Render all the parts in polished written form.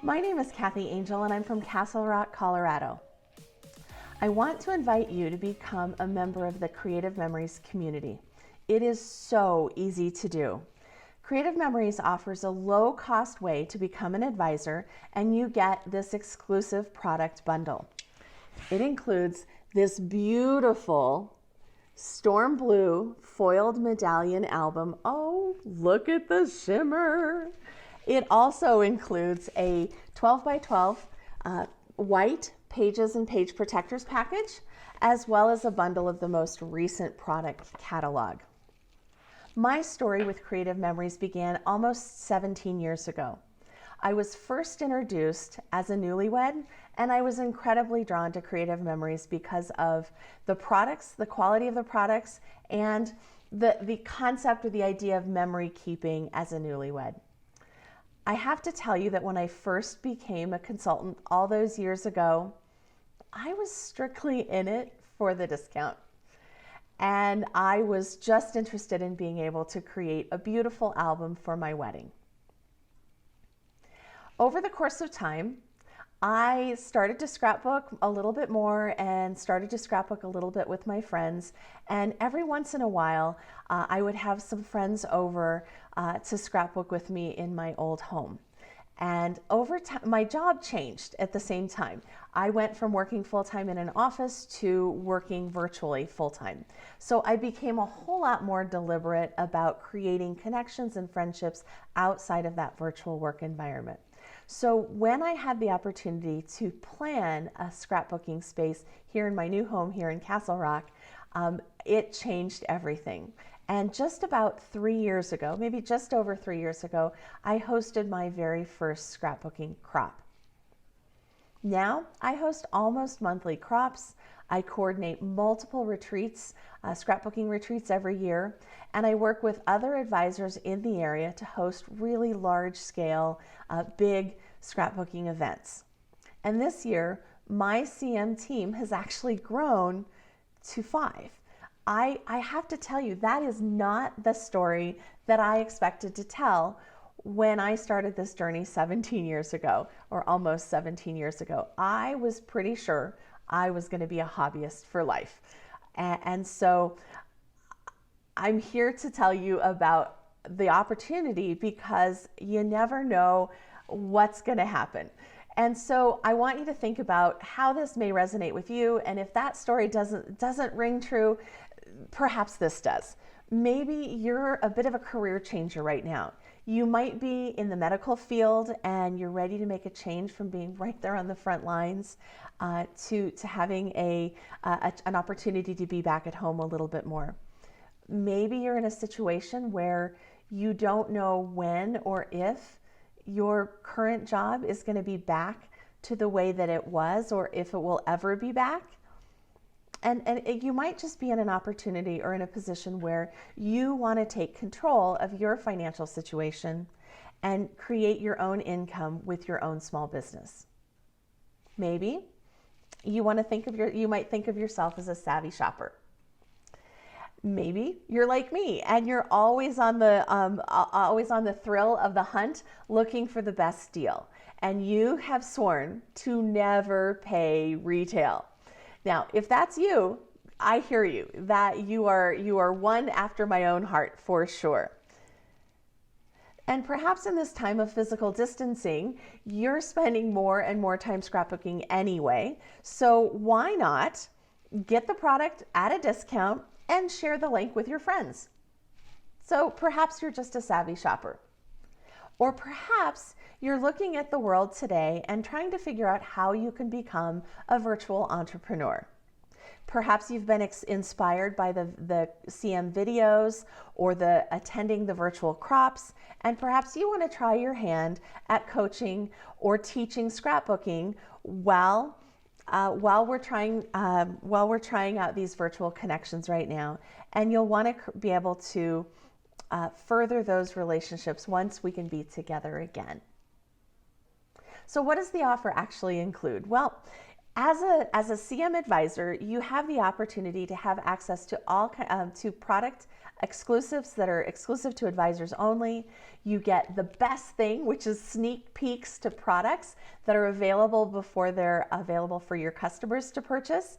My name is Kathy Angel and I'm from Castle Rock, Colorado. I want to invite you to become a member of the Creative Memories community. It is so easy to do. Creative Memories offers a low-cost way to become an advisor, and you get this exclusive product bundle. It includes this beautiful Storm Blue foiled medallion album. Oh, look at the shimmer. It also includes a 12 by 12 white pages and page protectors package, as well as a bundle of the most recent product catalog. My story with Creative Memories began almost 17 years ago. I was first introduced as a newlywed, and I was incredibly drawn to Creative Memories because of the products, the quality of the products, and the concept or the idea of memory keeping as a newlywed. I have to tell you that when I first became a consultant all those years ago, I was strictly in it for the discount. And I was just interested in being able to create a beautiful album for my wedding. Over the course of time, I started to scrapbook a little bit more and started to scrapbook a little bit with my friends. And every once in a while, I would have some friends over to scrapbook with me in my old home. And over time, my job changed at the same time. I went from working full-time in an office to working virtually full-time. So I became a whole lot more deliberate about creating connections and friendships outside of that virtual work environment. So when I had the opportunity to plan a scrapbooking space here in my new home here in Castle Rock, it changed everything. And just about 3 years ago, maybe just over 3 years ago, I hosted my very first scrapbooking crop. Now I host almost monthly crops. I coordinate multiple retreats, scrapbooking retreats every year, and I work with other advisors in the area to host really large scale, big scrapbooking events. And this year, my CM team has actually grown to 5. I have to tell you, that is not the story that I expected to tell when I started this journey 17 years ago, or almost 17 years ago. I was pretty sure I was going to be a hobbyist for life. And so I'm here to tell you about the opportunity because you never know what's going to happen. And so I want you to think about how this may resonate with you. And if that story doesn't ring true, perhaps this does. Maybe you're a bit of a career changer right now. You might be in the medical field and you're ready to make a change from being right there on the front lines to having an opportunity to be back at home a little bit more. Maybe you're in a situation where you don't know when or if your current job is going to be back to the way that it was, or if it will ever be back. And you might just be in an opportunity or in a position where you want to take control of your financial situation and create your own income with your own small business. Maybe you want to you might think of yourself as a savvy shopper. Maybe you're like me and you're always on the thrill of the hunt, looking for the best deal. And you have sworn to never pay retail. Now, if that's you, I hear you, that you are one after my own heart for sure. And perhaps in this time of physical distancing, you're spending more and more time scrapbooking anyway. So why not get the product at a discount and share the link with your friends? So perhaps you're just a savvy shopper. Or perhaps you're looking at the world today and trying to figure out how you can become a virtual entrepreneur. Perhaps you've been inspired by the CM videos or attending the virtual crops, and perhaps you want to try your hand at coaching or teaching scrapbooking while we're trying out these virtual connections right now. And you'll want to be able to further those relationships once we can be together again. So what does the offer actually include? Well, As a CM advisor, you have the opportunity to have access to all to product exclusives that are exclusive to advisors only. You get the best thing, which is sneak peeks to products that are available before they're available for your customers to purchase.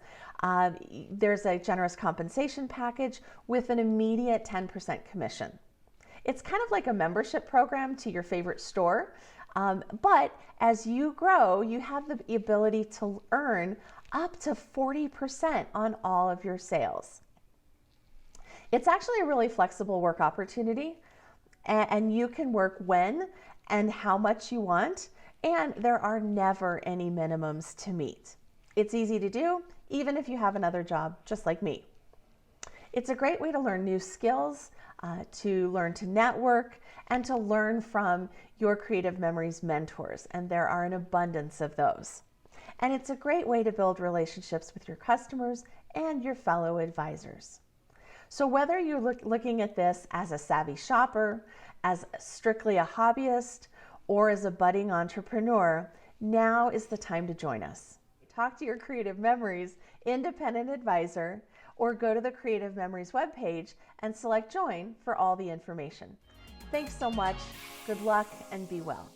There's a generous compensation package with an immediate 10% commission. It's kind of like a membership program to your favorite store. But as you grow, you have the ability to earn up to 40% on all of your sales. It's actually a really flexible work opportunity, and you can work when and how much you want, and there are never any minimums to meet. It's easy to do, even if you have another job, just like me. It's a great way to learn new skills, to learn to network, and to learn from your Creative Memories mentors, and there are an abundance of those. And it's a great way to build relationships with your customers and your fellow advisors. So whether you're looking at this as a savvy shopper, as strictly a hobbyist, or as a budding entrepreneur, now is the time to join us. Talk to your Creative Memories independent advisor, or go to the Creative Memories webpage and select Join for all the information. Thanks so much. Good luck and be well.